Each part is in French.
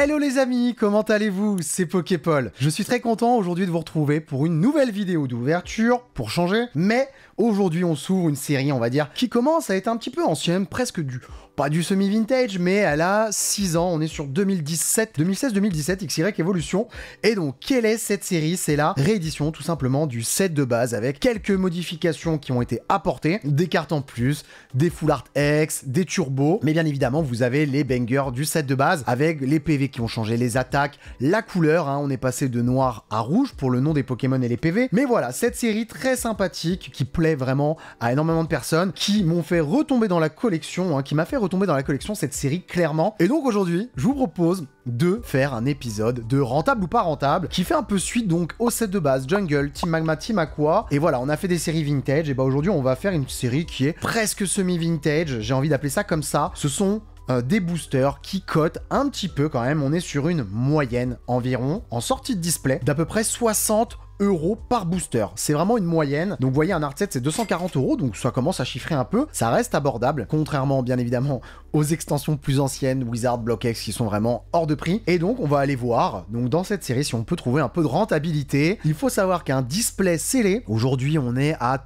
Hello les amis, comment allez-vous? C'est Poképol. Je suis très content aujourd'hui de vous retrouver pour une nouvelle vidéo d'ouverture, pour changer, mais aujourd'hui on s'ouvre une série, on va dire, qui commence à être un petit peu ancienne, presque pas du semi-vintage, mais elle a 6 ans, on est sur 2016-2017, XY Evolution. Et donc, quelle est cette série? C'est la réédition, tout simplement, du set de base, avec quelques modifications qui ont été apportées, des cartes en plus, des Full Art X, des turbos, mais bien évidemment, vous avez les bangers du set de base, avec les PV qui ont changé, les attaques, la couleur, hein, on est passé de noir à rouge pour le nom des Pokémon et les PV. Mais voilà, cette série très sympathique, qui plaît vraiment à énormément de personnes, qui m'ont fait retomber dans la collection, hein, qui m'a fait retomber dans la collection cette série clairement. Et donc aujourd'hui, je vous propose de faire un épisode de rentable ou pas rentable qui fait un peu suite donc au set de base Jungle, Team Magma, Team Aqua. Et voilà, on a fait des séries vintage et bah aujourd'hui on va faire une série qui est presque semi-vintage, j'ai envie d'appeler ça comme ça. Ce sont des boosters qui cotent un petit peu quand même. On est sur une moyenne environ en sortie de display d'à peu près 60 € par booster. C'est vraiment une moyenne. Donc vous voyez, un art set c'est 240 €, donc ça commence à chiffrer un peu. Ça reste abordable, contrairement bien évidemment aux extensions plus anciennes, Wizard, Block X, qui sont vraiment hors de prix. Et donc on va aller voir, donc dans cette série, si on peut trouver un peu de rentabilité. Il faut savoir qu'un display scellé, aujourd'hui on est à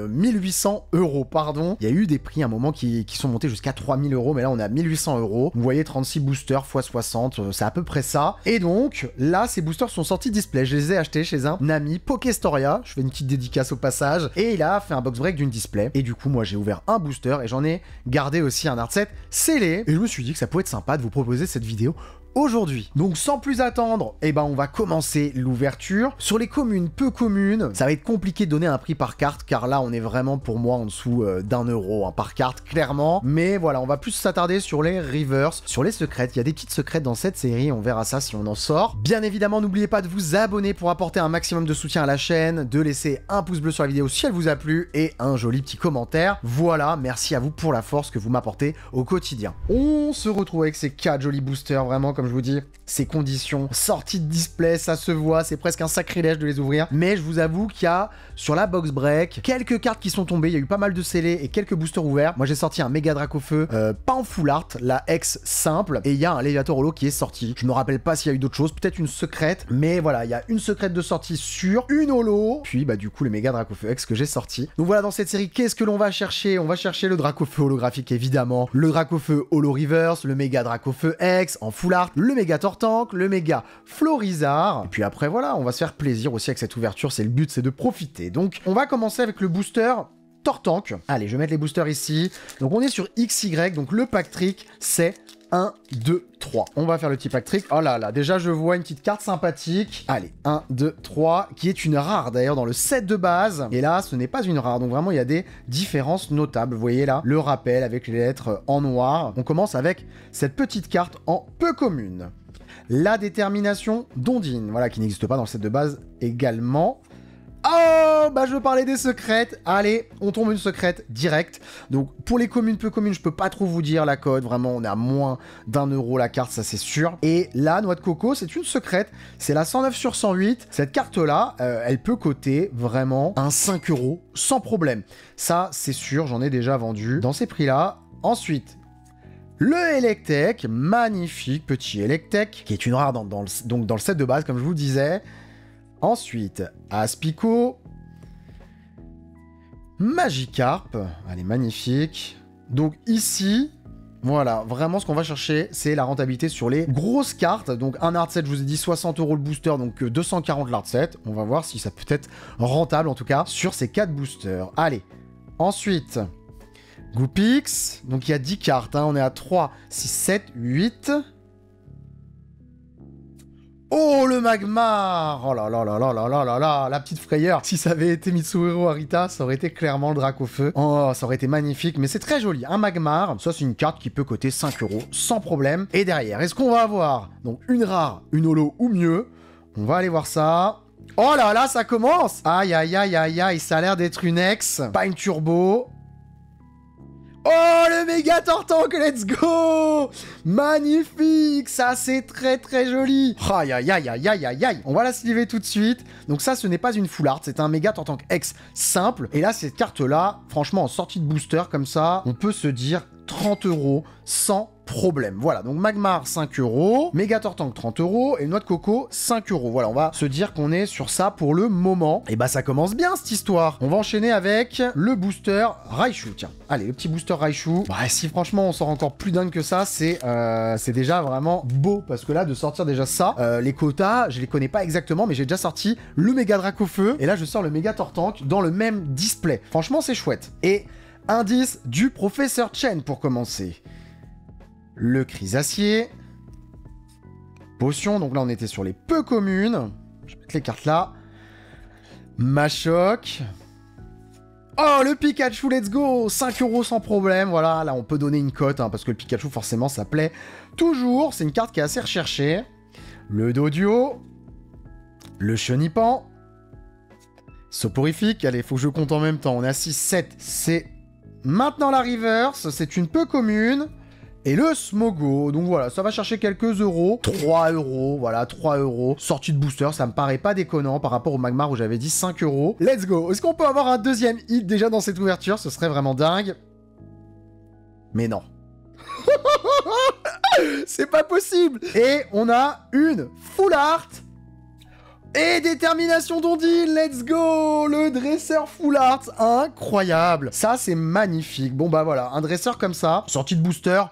1800 €, pardon. Il y a eu des prix à un moment qui sont montés jusqu'à 3000 €, mais là on est à 1800 €. Vous voyez, 36 boosters x 60, c'est à peu près ça. Et donc là, ces boosters sont sortis display. Je les ai achetés chez un ami, Pokéstoria. Je fais une petite dédicace au passage. Et il a fait un box break d'une display. Et du coup, moi j'ai ouvert un booster et j'en ai gardé aussi un art set scellé. Et je me suis dit que ça pouvait être sympa de vous proposer cette vidéo aujourd'hui. Donc sans plus attendre, eh ben on va commencer l'ouverture. Sur les communes, peu communes, ça va être compliqué de donner un prix par carte, car là on est vraiment pour moi en dessous d'1 € hein, par carte, clairement. Mais voilà, on va plus s'attarder sur les reverse, sur les secrètes. Il y a des petites secrètes dans cette série, on verra ça si on en sort. Bien évidemment, n'oubliez pas de vous abonner pour apporter un maximum de soutien à la chaîne, de laisser un pouce bleu sur la vidéo si elle vous a plu et un joli petit commentaire. Voilà, merci à vous pour la force que vous m'apportez au quotidien. On se retrouve avec ces 4 jolis boosters, vraiment comme je vous dis, ces conditions, sortie de display, ça se voit, c'est presque un sacrilège de les ouvrir, mais je vous avoue qu'il y a, sur la box break, quelques cartes qui sont tombées, il y a eu pas mal de scellés et quelques boosters ouverts. Moi j'ai sorti un méga Dracofeu, pas en full art, la X simple, et il y a un Léviator Holo qui est sorti. Je me rappelle pas s'il y a eu d'autres choses, peut-être une secrète, mais voilà, il y a une secrète de sortie sur une holo, puis bah du coup le méga Dracofeu X que j'ai sorti. Donc voilà, dans cette série, qu'est-ce que l'on va chercher? On va chercher le Dracofeu holographique évidemment, le Dracofeu Holo Reverse, le méga Dracofeu X en full art, le méga Tortank, le méga Florizard. Et puis après, voilà, on va se faire plaisir aussi avec cette ouverture. C'est le but, c'est de profiter. Donc, on va commencer avec le booster Tortank. Allez, je vais mettre les boosters ici. Donc, on est sur XY. Donc, le pack trick, c'est 1, 2, 3. On va faire le petit pack trick. Oh là là, déjà, je vois une petite carte sympathique. Allez, 1, 2, 3, qui est une rare d'ailleurs dans le set de base. Et là, ce n'est pas une rare. Donc, vraiment, il y a des différences notables. Vous voyez là, le rappel avec les lettres en noir. On commence avec cette petite carte en peu commune. La détermination d'Ondine, voilà, qui n'existe pas dans le set de base également. Oh, bah je parlais des secrètes. Allez, on tombe une secrète directe. Donc pour les communes, peu communes, je peux pas trop vous dire la code. Vraiment, on est à moins d'1 € la carte, ça c'est sûr. Et la noix de coco, c'est une secrète. C'est la 109 sur 108. Cette carte-là, elle peut coter vraiment un 5 € sans problème. Ça, c'est sûr, j'en ai déjà vendu dans ces prix-là. Ensuite, le Electek, magnifique petit Electek, qui est une rare donc dans le set de base, comme je vous disais. Ensuite, Aspico, Magikarp, elle est magnifique. Donc ici, voilà, vraiment ce qu'on va chercher, c'est la rentabilité sur les grosses cartes. Donc un art set, je vous ai dit 60 € le booster, donc 240 l'art set. On va voir si ça peut être rentable, en tout cas, sur ces 4 boosters. Allez, ensuite, Goopix, donc il y a 10 cartes, hein, on est à 3, 6, 7, 8. Oh, le Magmar! Oh là là là là là là là là, la petite frayeur. Si ça avait été Mitsuhiro Arita, ça aurait été clairement le Dracofeu. Oh, ça aurait été magnifique, mais c'est très joli. Un Magmar, ça c'est une carte qui peut coter 5 € sans problème. Et derrière, est-ce qu'on va avoir donc une rare, une holo ou mieux? On va aller voir ça. Oh là là, ça commence! Aïe aïe aïe aïe aïe, ça a l'air d'être une ex. Pas une turbo. Oh, le méga Tortank, let's go! Magnifique! Ça, c'est très très joli. Aïe aïe aïe aïe aïe aïe aïe. On va la sliver tout de suite. Donc ça, ce n'est pas une full art, c'est un méga Tortank X simple. Et là, cette carte-là, franchement, en sortie de booster comme ça, on peut se dire 30 € sans problème. Voilà, donc Magmar 5 €, Megatortank 30 € et Noix de Coco 5 €. Voilà, on va se dire qu'on est sur ça pour le moment. Et bah ça commence bien cette histoire. On va enchaîner avec le booster Raichu. Tiens, allez, le petit booster Raichu. Bah si franchement on sort encore plus dingue que ça, c'est déjà vraiment beau. Parce que là, de sortir déjà ça, les quotas, je les connais pas exactement, mais j'ai déjà sorti le Méga Dracofeu. Et là, je sors le Méga Tortank dans le même display. Franchement, c'est chouette. Et indice du professeur Chen pour commencer. Le Chrysacier. Potion, donc là on était sur les peu communes. Je vais mettre les cartes là. Machoc. Oh, le Pikachu, let's go! 5 € sans problème, voilà, là on peut donner une cote, hein, parce que le Pikachu forcément ça plaît toujours, c'est une carte qui est assez recherchée. Le Doduo. Le Chenipan. Soporifique, allez, faut que je compte en même temps, on est à 6, 7, c'est maintenant la reverse, c'est une peu commune. Et le Smogo, donc voilà, ça va chercher quelques euros. 3 €, voilà, 3 €. Sortie de booster, ça me paraît pas déconnant par rapport au Magmar où j'avais dit 5 €. Let's go. Est-ce qu'on peut avoir un deuxième hit déjà dans cette ouverture? Ce serait vraiment dingue. Mais non. C'est pas possible. Et on a une full art. Et détermination d'Ondine, let's go! Le dresseur full art, incroyable. Ça, c'est magnifique. Bon, bah voilà, un dresseur comme ça, sortie de booster,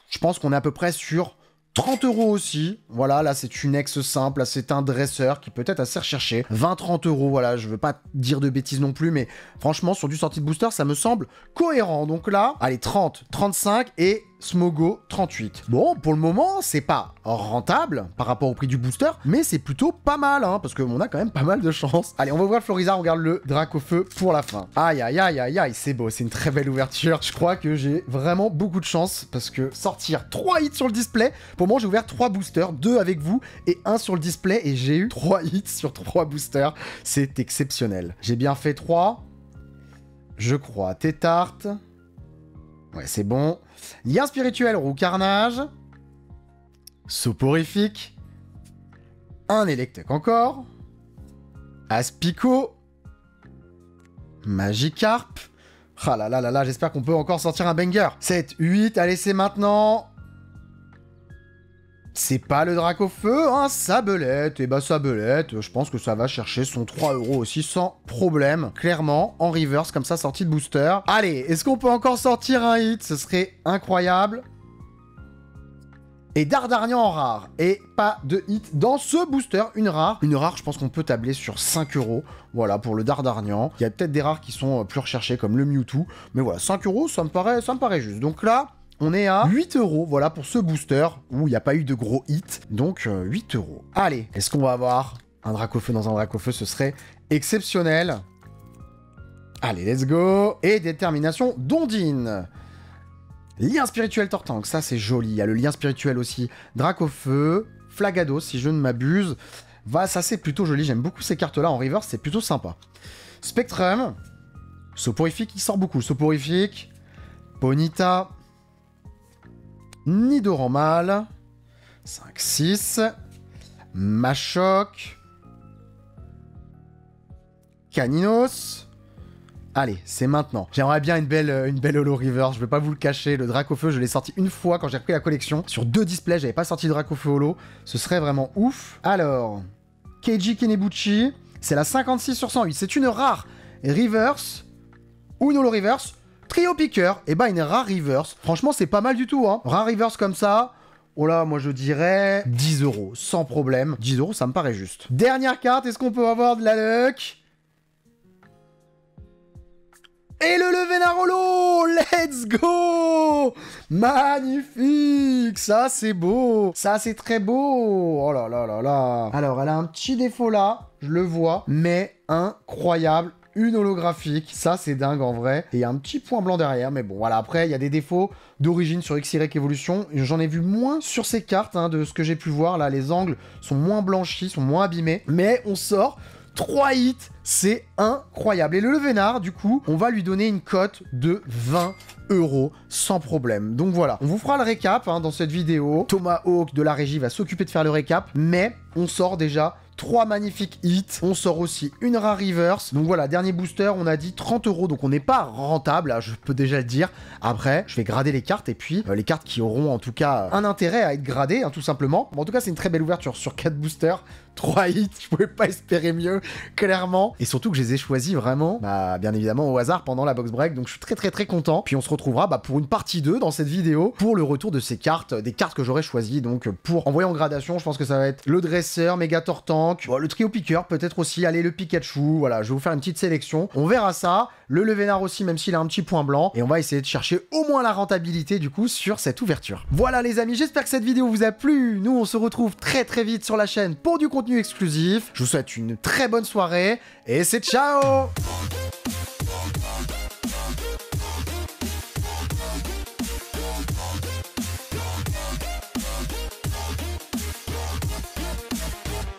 je pense qu'on est à peu près sur 30 € aussi. Voilà, là, c'est une ex simple. Là, c'est un dresseur qui peut être assez recherché. 20-30 €, voilà, je veux pas dire de bêtises non plus, mais franchement, sur du sortie de booster, ça me semble cohérent. Donc là, allez, 30, 35 et Smogo 38. Bon, pour le moment, c'est pas rentable par rapport au prix du booster, mais c'est plutôt pas mal, hein, parce qu'on a quand même pas mal de chance. Allez, on va ouvrir le Florizard, on regarde le Dracofeu pour la fin. Aïe, aïe, aïe, aïe, aïe, c'est beau, c'est une très belle ouverture. Je crois que j'ai vraiment beaucoup de chance, parce que sortir 3 hits sur le display, pour moi, j'ai ouvert 3 boosters, 2 avec vous, et 1 sur le display, et j'ai eu 3 hits sur 3 boosters. C'est exceptionnel. J'ai bien fait 3, je crois. Tétarte. Ouais, c'est bon. Lien spirituel, roue carnage. Soporifique. Un Electek encore. Aspico. Magikarp. Ah là là là là, j'espère qu'on peut encore sortir un banger. 7, 8, allez, c'est maintenant. C'est pas le Dracofeu, hein, Sabelette. Et bah Sabelette, je pense que ça va chercher son 3 € aussi sans problème. Clairement, en reverse, comme ça, sortie de booster. Allez, est-ce qu'on peut encore sortir un hit? Ce serait incroyable. Et Dardarnian en rare. Et pas de hit dans ce booster. Une rare. Une rare, je pense qu'on peut tabler sur 5 €. Voilà, pour le Dardarnian. Il y a peut-être des rares qui sont plus recherchées, comme le Mewtwo. Mais voilà, 5 €, ça me paraît juste. Donc là, on est à 8 €, voilà, pour ce booster, où il n'y a pas eu de gros hits, donc 8 €. Allez, est-ce qu'on va avoir un Dracofeu dans un Dracofeu? Ce serait exceptionnel. Allez, let's go. Et détermination d'Ondine. Lien spirituel Tortank, ça c'est joli. Il y a le lien spirituel aussi. Dracofeu, Flagados, si je ne m'abuse. Voilà, ça c'est plutôt joli, j'aime beaucoup ces cartes-là en reverse, c'est plutôt sympa. Spectrum. Soporifique, il sort beaucoup. Soporifique. Ponyta. Nidoran mâle. 5, 6. Machoc. Caninos. Allez, c'est maintenant. J'aimerais bien une belle holo reverse, je vais pas vous le cacher. Le Dracofeu, je l'ai sorti une fois quand j'ai repris la collection. Sur 2 displays, j'avais pas sorti de Dracofeu holo. Ce serait vraiment ouf. Alors, Keiji Kenebuchi, c'est la 56 sur 108. C'est une rare reverse ou une holo reverse. Trio Piqueur, et bah une rare reverse. Franchement, c'est pas mal du tout, hein. Rare reverse comme ça. Oh là, moi je dirais 10 €, sans problème. 10 €, ça me paraît juste. Dernière carte, est-ce qu'on peut avoir de la luck? Et le Levenarolo, let's go! Magnifique! Ça, c'est beau! Ça, c'est très beau! Oh là là là là! Alors, elle a un petit défaut là, je le vois, mais incroyable. Une holographique, ça c'est dingue en vrai. Et il y a un petit point blanc derrière, mais bon, voilà. Après, il y a des défauts d'origine sur XY Evolution. J'en ai vu moins sur ces cartes, hein, de ce que j'ai pu voir. Là, les angles sont moins blanchis, sont moins abîmés. Mais on sort 3 hits, C'est incroyable. Et le Levénard, du coup, on va lui donner une cote de 20 € sans problème. Donc voilà, on vous fera le récap dans cette vidéo. Thomas Hawk de la régie va s'occuper de faire le récap, mais on sort déjà 3 magnifiques hits. On sort aussi une rare reverse. Donc voilà, dernier booster, on a dit 30 €. Donc on n'est pas rentable, là, je peux déjà le dire. Après, je vais grader les cartes et puis les cartes qui auront en tout cas un intérêt à être gradées, tout simplement. Bon, en tout cas, c'est une très belle ouverture sur 4 boosters. 3 hits, je pouvais pas espérer mieux, clairement. Et surtout que je les ai choisis vraiment, bien évidemment au hasard pendant la box break. Donc je suis très content. Puis on se retrouvera pour une partie 2 dans cette vidéo pour le retour de ces cartes, des cartes que j'aurais choisies. Donc pour envoyer en gradation, je pense que ça va être le dresseur, Mégator Tank, le trio piqueur, peut-être aussi, allez, le Pikachu. Voilà, je vais vous faire une petite sélection. On verra ça. Le Levénard aussi, même s'il a un petit point blanc. Et on va essayer de chercher au moins la rentabilité du coup sur cette ouverture. Voilà les amis, j'espère que cette vidéo vous a plu. Nous, on se retrouve très vite sur la chaîne pour du contenu exclusif. Je vous souhaite une très bonne soirée et c'est ciao!